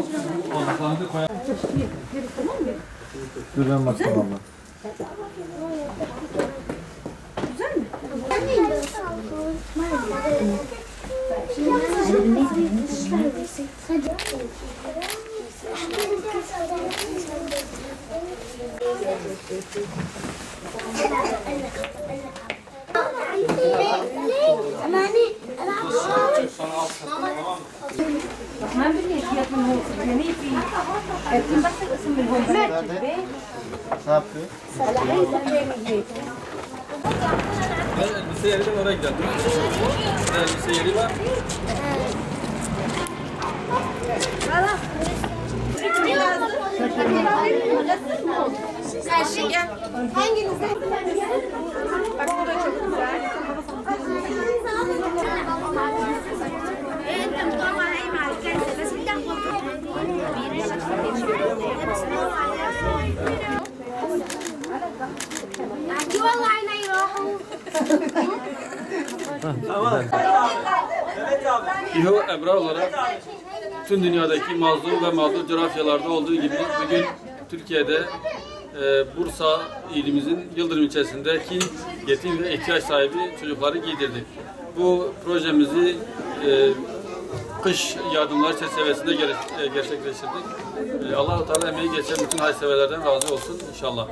Olduklarını koyalım. Dur ben bakayım abla. Güzel mi? ما بدي اشياء من هون يعني في بس اسم من هون Ne yapıyor? Ben elbise yerinden oraya gidelim. Elbise yeri var. Hanginize? Bak bu da çok güzel. İHO Ebrar olarak tüm dünyadaki mazlum ve mağdur coğrafyalarda olduğu gibi bugün Türkiye'de Bursa ilimizin Yıldırım ilçesindeki yetim ve ihtiyaç sahibi çocukları giydirdik. Bu projemizi kış yardımları çerçevesinde gerçekleştirdik. Allah-u Teala emeği geçen bütün hayırseverlerden razı olsun inşallah.